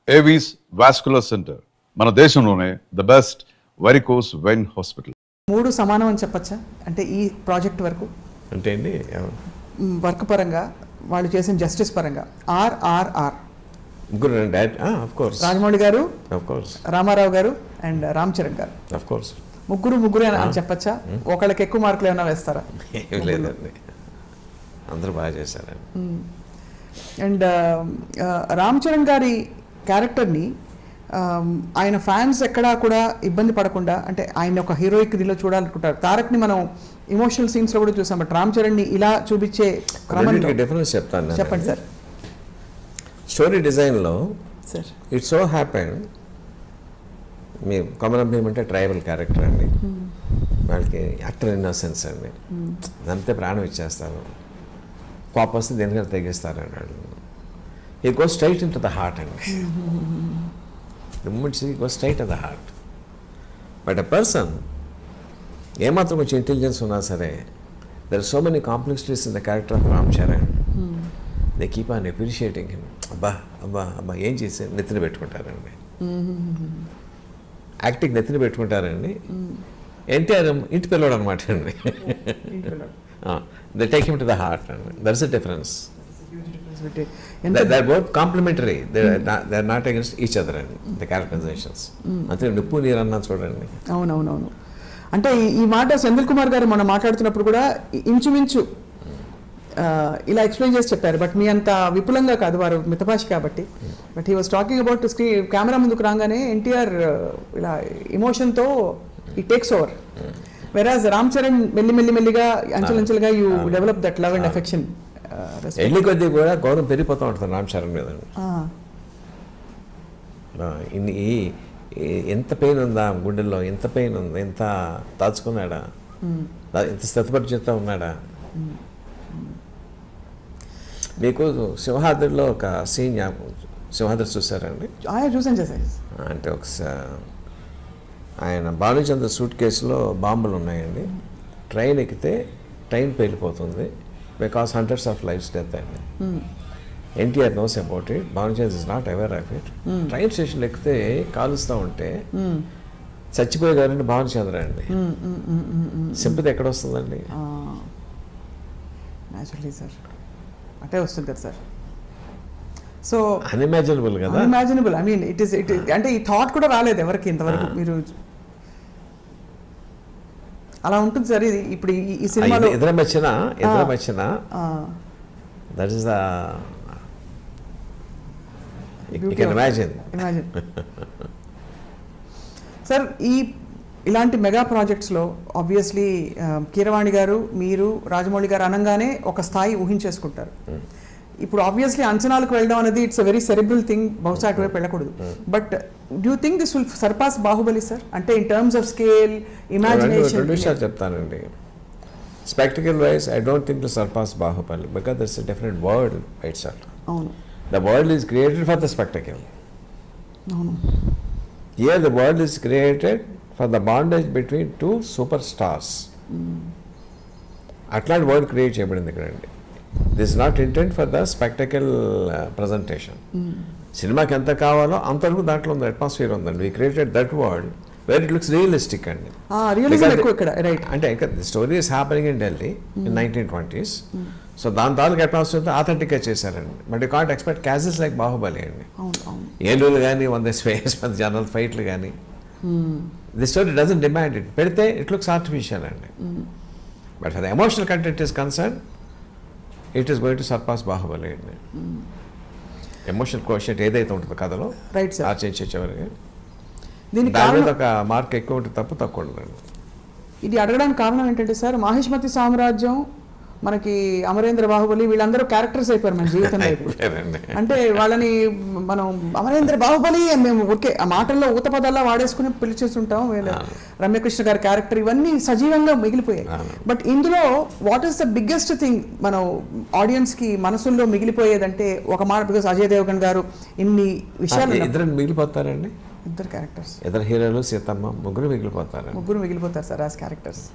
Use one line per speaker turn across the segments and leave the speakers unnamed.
Avis vascular centre మన దేశంలోనే the best varicose vein hospital.
3 సమానం అని చెప్పచ్చా? అంటే ఈ ప్రాజెక్ట్ వరకు
అంటే అండి
వర్క్ పరంగా వాళ్ళు చేసిన జస్టిస్ పరంగా RRR
ముగ్గురు ఆఫ్ కోర్స్
రాజమౌళి గారు,
ఆఫ్ కోర్స్
రామారావు గారు అండ్ రామ్ చరణ్ గారు,
ఆఫ్ కోర్స్
ముగ్గురు అని చెప్పచ్చా? ఒకళ్ళకి ఎక్కువ మార్కులు ఏమైనా వేస్తారా?
ఏమి లేదండి, అందరూ బాగా చేశారండి.
అండ్ రామ్ చరణ్ గారి క్యారెక్టర్ని ఆయన ఫ్యాన్స్ ఎక్కడా కూడా ఇబ్బంది పడకుండా, అంటే ఆయన ఒక హీరోయిక్ దీనిలో చూడాలనుకుంటారు. తారక్ని మనం ఇమోషనల్ సీన్స్లో కూడా చూసాం, బట్ రామ్ చరణ్ని ఇలా చూపించే క్రమంలో
డిఫరెన్స్ చెప్తాను.
చెప్పండి సార్.
స్టోరీ డిజైన్లో
సార్
ఇట్స్ సో హ్యాపెన్, మీ కొమరం భీమ్ అంటే ట్రైబల్ క్యారెక్టర్ అండి, వాళ్ళకి యాక్టర్ ఇన్నోసెన్స్ అండి, దాంతో ప్రాణం ఇచ్చేస్తారు, కోపం వస్తే దేనికైనా తెగిస్తారు అన్నాడు. ఈ go straight into the heart అండి, ది మూమెంట్స్ ఈ go straight to the heart. But a person ఏమాత్రం కొంచెం ఇంటెలిజెన్స్ ఉన్నా సరే, there are so many complexities in the character of Ram Charan, they keep on appreciating him. అబ్బా అబ్బా అబ్బా ఏం చేసి నెత్తిన పెట్టుకుంటారండి, యాక్టింగ్ నెత్తిన పెట్టుకుంటారండి. ఎన్టీఆర్ ఇంటి పిల్లడు అనమాట అండి, they take him to the heart అండి. That's the difference. They're both complementary. They're not against each other అండి, the characterizations. అంతే నిప్పు నీరు అన్నా చూడండి.
అవునవునవును. అంటే ఈ మాట సెంధిల్ కుమార్ గారు మనం మాట్లాడుతున్నప్పుడు కూడా ఇంచుమించు ఇలా ఎక్స్ప్లెయిన్ చేసి చెప్పారు, బట్ మీ అంత విపులంగా కాదు, వారు మితభాషి కాబట్టి. But he was talking about camera ముందుకు రాగానే ఎన్టీఆర్ ఇలా ఎమోషన్తో ఈ టేక్స్ ఓవర్, వెరాజ్ రామ్ చరణ్ మెల్లిగా అంచెలంచెలుగా you develop that love and affection.
ఎల్లి కొద్దీ కూడా గౌరవం పెరిగిపోతూ ఉంటుంది రామ్ చరణ్ మీద. ఎంత పెయిన్ ఉందా గుండెల్లో, ఎంత పెయిన్ ఉంది, ఎంత దాచుకున్నాడా, ఎంత స్థితిపరిచేస్తూ ఉన్నాడా. మీకు సింహాద్రిలో ఒక సీన్, సింహాద్రి చూసారండి?
చూసాను సార్.
అంటే ఒకసారి ఆయన భానుచంద్ర సూట్ కేసులో బాంబులు ఉన్నాయండి, ట్రైన్ ఎక్కితే ట్రైన్ పేలిపోతుంది, because hundreds of lifes death అండి. NTR knows about it, Bhanuchandra is not aware of it. Train స్టేషన్లో ఎక్కితే కాలుస్తూ ఉంటే చచ్చిపోయే గారండి భానుచంద్ర అండి. సింపతి ఎక్కడ వస్తుందండి?
న్యాచురల్లీ సార్, అంటే వస్తుంది కదా సార్. సో
అన్ఇమాజినబుల్ కదా,
అన్ఇమాజినబుల్. ఐ మీన్ ఇట్ అంటే ఈ థాట్ కూడా రాలేదు ఎవరికి ఇంతవరకు. మీరు అలా ఉంటుంది సార్. ఇది ఇప్పుడు ఈ సినిమాలో
ఎదురం వచ్చిన that is the you can imagine sir.
ఇలాంటి మెగా ప్రాజెక్ట్స్లో ఆబ్వియస్లీ కీరవాణి గారు, మీరు, రాజమౌళి గారు అనగానే ఒక స్థాయి ఊహించేసుకుంటారు. ఇప్పుడు ఆబ్వియస్లీ అంచనాలకు వెళ్ళడం అనేది it's a very cerebral thing, బహుశా అటువైపు వెళ్ళకూడదు. But do you think this will surpass Baahubali sir? అంటే in terms of scale, imagination.
రెండు విషయాలు చెప్తానండి. Spectacle wise I don't think to surpass Baahubali, because that's a different world itself.
అవును,
the world is created for the spectacle.
అవును.
Here the world is created for the bondage between 2 superstars. అట్లాంటి world create చేయబడింది ఇక్కడ అండి. This is not intent for the spectacle presentation. సినిమాకి ఎంత కావాలో అంతవరకు దాంట్లో ఉంది, అట్మాస్ఫియర్ ఉందండి. We created that world where it looks realistic అండి. అంటే ఇంకా the story is happening in Delhi in 1920s. So దాని తాలూకు అట్మాస్ఫియర్ ఆథెంటిక్గా చేశారండి. But you can't expect causes like Baahubali అండి. ఏలూరు కానీ 100 స్పేస్ పెద్ద జనరల్ ఫైట్లు కానీ. The story doesn't demand it. పెడితే ఇట్ లుక్స్ ఆర్టిఫిషియల్ అండి. But for the emotional content is concern, it is going to surpass Baahubali అండి. ఎమోషనల్ కోషెంట్ ఏదైతే ఉంటుందో కథలో ఆచరించేవారికి దాని మీద ఒక మార్క్ ఎక్కువ ఉంటుంది, తక్కువ ఉండదండి.
ఇది అడగడానికి కారణం ఏంటంటే సార్, మాహిష్మతి సామ్రాజ్యం, మనకి అమరేంద్ర బాహుబలి, వీళ్ళందరూ క్యారెక్టర్స్ అయిపోయారు మన జీవితంలో. అంటే వాళ్ళని మనం అమరేంద్ర బాహుబలి అని మేము ఓకే ఆ మాటల్లో ఊత పదాల్లో వాడేసుకుని పిలిచేస్తుంటాం. రమ్యకృష్ణ గారి క్యారెక్టర్ ఇవన్నీ సజీవంగా మిగిలిపోయాయి. బట్ ఇందులో what is the biggest thing మనం ఆడియన్స్కి మనసుల్లో మిగిలిపోయేదంటే ఒక మాట, బికాస్ అజయ్ దేవగన్ గారు ఇన్ని విషయాలు.
ఇద్దరు మిగిలిపోతారండి,
ఇద్దరు క్యారెక్టర్స్,
ఇద్దరు హీరోలు, సీతమ్మ, ముగ్గురు మిగిలిపోతారు సార్ యాజ్ క్యారెక్టర్స్.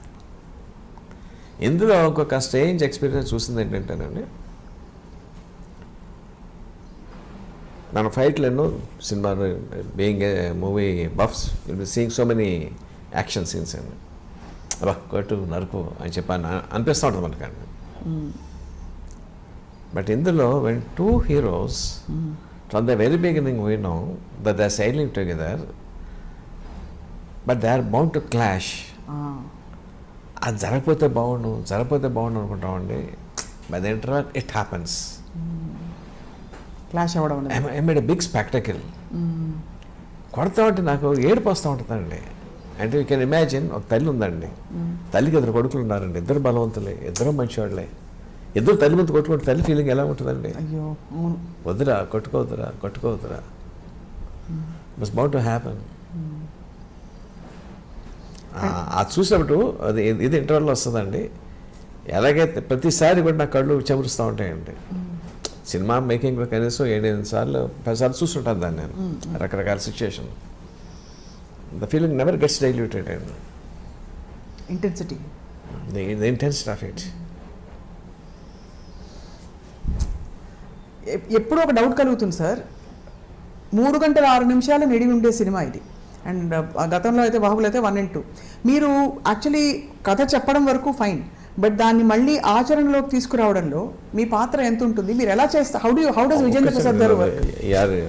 ఇందులో ఒక్కొక్క స్ట్రేంజ్ ఎక్స్పీరియన్స్ చూసింది ఏంటంటేనండి, మన ఫైట్లు ఎన్నో సినిమాలు being a movie buffs will be seeing so many action scenes అండి, అబ్బా కొట్టు నరుకు అని చెప్పని అనిపిస్తూ ఉంటుంది మనకండి. బట్ ఇందులో when two heroes from the very beginning we know that they are sailing together but they are bound to clash. అది జరగపోతే బాగుండు అనుకుంటామండి. By the interval it happens.
Clash అవ్వడం
I made a big spectacle. కొడతా ఉంటే నాకు ఏడుపు వస్తూ ఉంటుందండి. అంటే యూ కెన్ ఇమాజిన్, ఒక తల్లి ఉందండి, తల్లికి ఇద్దరు కొడుకులు ఉన్నారండి, ఇద్దరు బలవంతులే, ఇద్దరు మంచివాళ్ళే, ఇద్దరు తల్లి ముందు కొట్టుకుంటే తల్లి ఫీలింగ్ ఎలా ఉంటుందండి?
అయ్యో
వద్దురా కొట్టుకోవద్దురా ఇట్స్ బౌండ్ టు హ్యాపన్. అది చూసినప్పుడు అది ఇది ఇంటర్వెల్లో వస్తుందండి. ఎలాగైతే ప్రతిసారి కూడా నా కళ్ళు చెమరుస్తూ ఉంటాయండి. సినిమా మేకింగ్లో కనీసం 7-8 సార్లు 10 సార్లు చూస్తుంటాను దాన్ని నేను, రకరకాల situation. The feeling never gets diluted and
intensity,
the intensity of it.
ఎప్పుడూ ఒక డౌట్ కలుగుతుంది సార్, 3 గంటల 6 నిమిషాలు నిడివి ఉండే సినిమా ఇది. అండ్ గతంలో అయితే బాహుబలి అయితే 1 and 2. మీరు యాక్చువల్లీ కథ చెప్పడం వరకు ఫైన్, బట్ దాన్ని మళ్ళీ ఆచరణలోకి తీసుకురావడంలో మీ పాత్ర ఎంత ఉంటుంది? మీరు ఎలా చేస్తారు? హౌ డస్ విజేంద్ర ప్రసాద్ గారు?
అది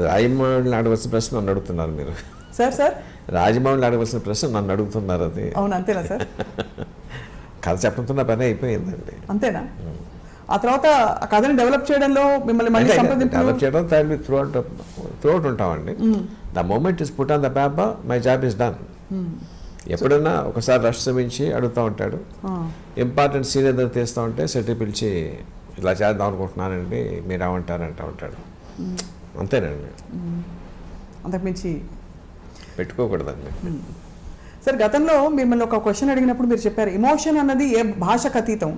రాజమౌళిని అడగవలసిన ప్రశ్న నన్ను అడుగుతున్నారు మీరు.
సార్
రాజమౌళిని అడగవలసిన ప్రశ్న నన్ను అడుగుతున్నారు. అది
అవును, అంతేనా సార్?
కథ చెప్పడంతో నా పని అయిపోయిందండి.
అంతేనా? ఆ తర్వాత ఆ కథని డెవలప్ చేయడంలో మిమ్మల్ని మళ్ళీ
డెవలప్ చేయడం త్రూఅవుట్ ఉంటామండి. The moment is put on the paper, my job is done. ఎప్పుడన్నా ఒకసారి రష్ శ్రమించి అడుగుతూ ఉంటాడు, ఇంపార్టెంట్ సీన్ ఏదైనా తీస్తూ ఉంటే సెట్టి పిలిచి ఇలా చేద్దాం అనుకుంటున్నానండి మీరు ఏమంటారు అంటూ ఉంటాడు. అంతేనండి,
అంతకుమించి
పెట్టుకోకూడదండి.
సార్ గతంలో మిమ్మల్ని ఒక క్వశ్చన్ అడిగినప్పుడు మీరు చెప్పారు ఎమోషన్ అన్నది ఏ భాషకు అతీతం,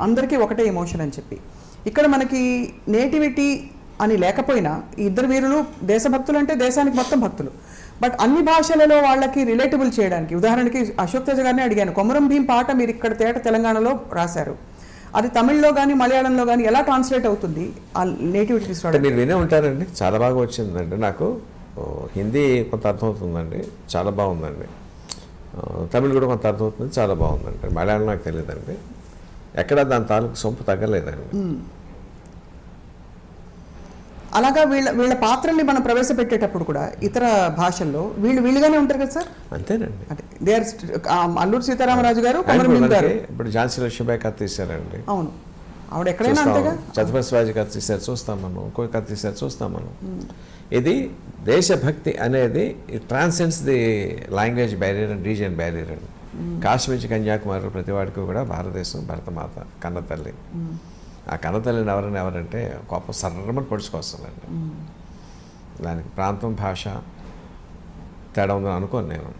అందరికీ ఒకటే ఎమోషన్ అని చెప్పి. ఇక్కడ మనకి నేటివిటీ అని లేకపోయినా ఈ ఇద్దరు వీరులు దేశభక్తులు అంటే దేశానికి మొత్తం భక్తులు, బట్ అన్ని భాషలలో వాళ్ళకి రిలేటబుల్ చేయడానికి, ఉదాహరణకి అశోక్ తేజ గారిని అడిగాను, కొమరం భీం పాట మీరు ఇక్కడ తెలంగాణలో రాశారు, అది తమిళ్లో కానీ మలయాళంలో కానీ ఎలా ట్రాన్స్లేట్ అవుతుంది ఆ నేటివిటీ తీసుకోవడం?
మీరు వినే ఉంటారండి, చాలా బాగా వచ్చిందండి. నాకు హిందీ కొంత అర్థమవుతుందండి, చాలా బాగుందండి. తమిళ్ కూడా కొంత అర్థమవుతుంది, చాలా బాగుందండి. మలయాళం నాకు తెలియదండి, ఎక్కడ దాని తాలూకు సొంపు తగ్గలేదండి.
అలాగా వీళ్ళ పాత్రల్ని మనం ప్రవేశపెట్టేటప్పుడు కూడా ఇతర భాషల్లో వీళ్ళుగానే ఉంటారు కదా సార్?
అంతేనండి.
అంటే దే ఆర్ అల్లూరి సీతారామరాజు గారు, కొమరం భీం గారు.
ఇప్పుడు ఝాన్సీ లక్ష్మీబాయి కథ తీశారండి.
అవును, ఆవిడ ఎక్కడైనా అంతేగా.
ఛత్రపతి శివాజీ కథ తీశారు, చూస్తాం మనం. ఇంకో కథ తీశారు, చూస్తాం మనం. ఇది దేశభక్తి అనేది it transcends the language barrier and region barrier అండి. కాశ్మీర్ నుంచి కన్యాకుమారి ప్రతి వాడికి కూడా భారతదేశం భరతమాత కన్నతల్లి. ఆ కన్నతల్లిని ఎవరంటే కోపం సర్రమని పొడుచుకొస్తుందండి. దానికి ప్రాంతం భాష తేడా ఉందని అనుకోను నేను.